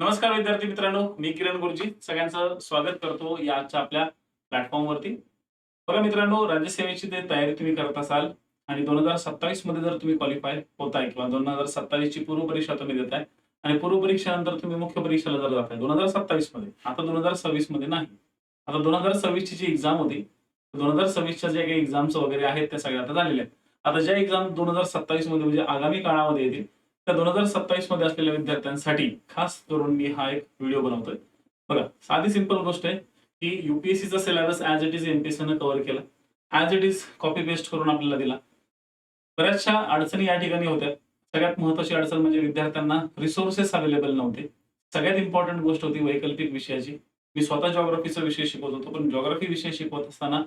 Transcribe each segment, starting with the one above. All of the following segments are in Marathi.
नमस्कार विद्यार्थी मित्रांनो, मी किरण गुरुजी सगळ्यांचं स्वागत करतो याच्या आपल्या प्लॅटफॉर्मवरती. बघा मित्रांनो, राज्यसेवेची ते तयारी तुम्ही करत असाल आणि 2027 मध्ये जर तुम्ही क्वालिफाय होताय किंवा 2027 ची पूर्व परीक्षा तुम्ही देताय आणि पूर्व परीक्षेनंतर तुम्ही मुख्य परीक्षेला जर जाताय 2027 मध्ये, आता 2026 मध्ये नाही. आता 2026 ची जी एक्झाम होती, 2026 च्या ज्या काही एक्झाम्स वगैरे आहेत त्या सगळ्या आता झालेल्या आहेत. आता ज्या एक्झाम 2027 मध्ये म्हणजे आगामी काळामध्ये येतील, त्या 2027 मध्ये असलेल्या विद्यार्थ्यांसाठी खास करून मी हा एक व्हिडिओ बनवतोय. बघा, साधी सिंपल गोष्ट आहे, की यूपीएससीचा सिलेबस ॲज इट इज एमपीएससीनं कव्हर केला. As it is copy paste करून आपल्याला दिला. बऱ्याचशा अडचणी या ठिकाणी होत्या. सगळ्यात महत्त्वाची अडचण म्हणजे विद्यार्थ्यांना रिसोर्सेस अवेलेबल नव्हते. सगळ्यात इम्पोर्टंट गोष्ट होती वैकल्पिक विषयाची. मी स्वतः जिओग्राफीचा विषय शिकवत होतो, पण जिओग्राफी विषय शिकवत असताना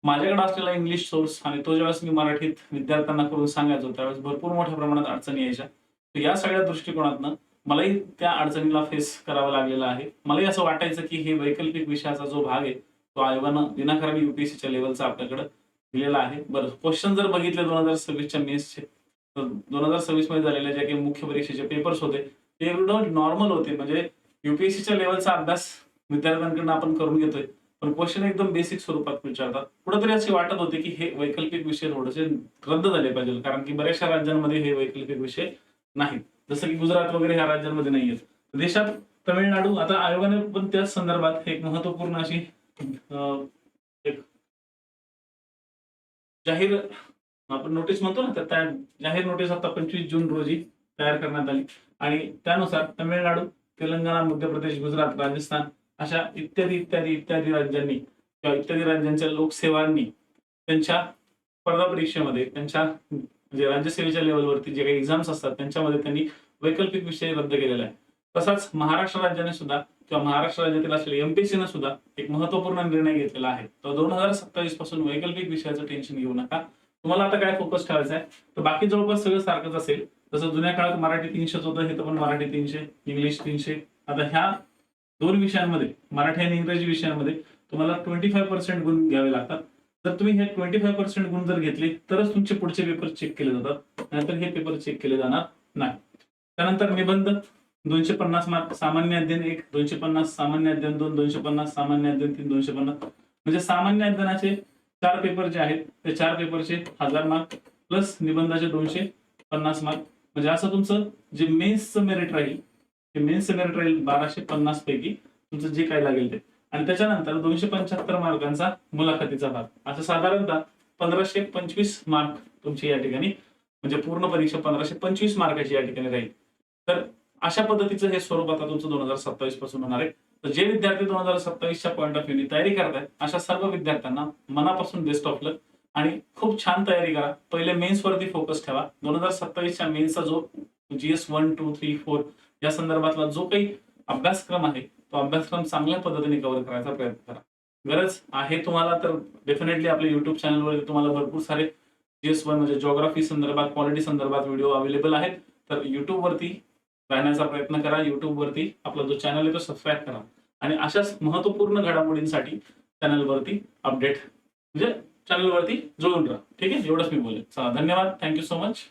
माझ्याकडे असलेला इंग्लिश सोर्स आणि तो ज्यावेळेस मी मराठीत विद्यार्थ्यांना करून सांगायचो, त्यावेळेस भरपूर मोठ्या प्रमाणात अडचणी यायच्या. तर या सगळ्या दृष्टिकोनातनं मलाही त्या अडचणीला फेस करावं लागलेलं आहे. मलाही असं वाटायचं, की हे वैकल्पिक विषयाचा जो भाग आहे, तो आयोगानं विनाकारण यूपीएससीच्या लेव्हलचा आपल्याकडे दिलेला आहे. बरं, क्वेश्चन जर बघितले 2026 च्या मेन्सचे, तर 2026 मध्ये झालेल्या ज्या काही मुख्य परीक्षेचे पेपर्स होते, ते एकदम नॉर्मल होते. म्हणजे यूपीएससीच्या लेव्हलचा अभ्यास विद्यार्थ्यांकडून आपण करून घेतोय. पण क्वेश्चन एकदम बेसिक स्वरूपात विचारतात. कुठेतरी असे वाटत होते, की हे वैकल्पिक विषय थोडेसे रद्द झाले पाहिजे. कारण की बऱ्याचशा राज्यांमध्ये हे वैकल्पिक विषय नाहीत. जसं की गुजरात वगैरे ह्या राज्यांमध्ये नाहीयेत. देशात तामिळनाडू आता आयोगाने पण त्याच संदर्भात एक महत्त्वपूर्ण अशी एक जाहीर आपण नोटीस म्हणतो ना, तर त्या जाहीर नोटीस आता 25 जून रोजी तयार करण्यात आली आणि त्यानुसार तामिळनाडू, तेलंगणा, मध्य प्रदेश, गुजरात, राजस्थान अशा इत्यादी राज्यांनी किंवा इत्यादी राज्यांच्या लोकसेवांनी त्यांच्या स्पर्धा परीक्षेमध्ये त्यांच्या म्हणजे राज्यसेवेच्या लेव्हलवरती जे काही एक्झाम्स असतात त्यांच्यामध्ये त्यांनी वैकल्पिक विषय रद्द केलेला आहे. तसाच महाराष्ट्र राज्याने सुद्धा किंवा महाराष्ट्र राज्यातील असलेल्या एमपीएससीने सुद्धा एक महत्त्वपूर्ण निर्णय घेतलेला आहे. तर 2027 पासून वैकल्पिक विषयाचं टेन्शन घेऊ नका. तुम्हाला आता काय फोकस ठेवायचा आहे, तर बाकी जवळपास सगळं सारखंच असेल. जसं जुन्या काळात मराठी 300च होतं, हे तर पण मराठी 300, इंग्लिश 300. आता ह्या 2 विषयांमध्ये मराठी आणि इंग्रजी विषयांमध्ये तुम्हाला 25% गुण घ्यावे लागतात. जर तुम्ही हे 25% गुण जर घेतले, तरच तुमचे पुढचे पेपर चेक केले जातात. नाहीतर हे पेपर चेक केले जाणार नाही. त्यानंतर निबंध 250 मार्क, सामान्य अध्ययन 1, 250, सामान्य अध्ययन 2, 250, सामान्य अध्ययन 3, 250. म्हणजे सामान्य अध्ययनाचे 4 पेपर जे आहेत, ते 4 पेपरचे 1000 मार्क प्लस निबंधाचे 250 मार्क. म्हणजे असं तुमचं जे मेन्सचं मेरिट राहील, ते मेन्सचं मेरिट राहील 1250 पैकी तुमचं जे काही लागेल ते. आणि त्याच्यानंतर 275 मार्कांचा मुलाखतीचा भाग. असं साधारणतः 1525 मार्क तुमची या ठिकाणी म्हणजे पूर्ण परीक्षा 1525 मार्काची या ठिकाणी राहील. तर अशा पद्धतीचं हे स्वरूप आता तुमचं 2027 पासून होणार आहे. तर जे विद्यार्थी 2027 च्या पॉइंट ऑफ व्ह्यूने तयारी करतायत, अशा सर्व विद्यार्थ्यांना मनापासून बेस्ट ऑफ लक आणि खूप छान तयारी करा. पहिले मेन्स वरती फोकस ठेवा. 2027 च्या मेन्सचा जो जीएस 1, 2, 3, 4 या संदर्भातला जो काही अभ्यासक्रम आहे, तो अभ्यासक्रम चांगल्या पद्धतीने कव्हर करायचा प्रयत्न करा. गरज आहे तुम्हाला तर डेफिनेटली आपल्या YouTube चॅनलवर तुम्हाला भरपूर सारे जीएस 1 म्हणजे जिओग्राफी संदर्भात, पॉलिटी संदर्भात व्हिडिओ अवेलेबल आहेत. तर YouTube वरती राहण्याचा प्रयत्न करा. YouTube वरती आपला जो चॅनल आहे तो सबस्क्राईब करा आणि अशाच महत्त्वपूर्ण घडामोडींसाठी चॅनलवरती अपडेट म्हणजे चॅनलवरती जोडून राहा. ठीक आहे? एवढंच मी बोलेन. चला, धन्यवाद. Thank you so much.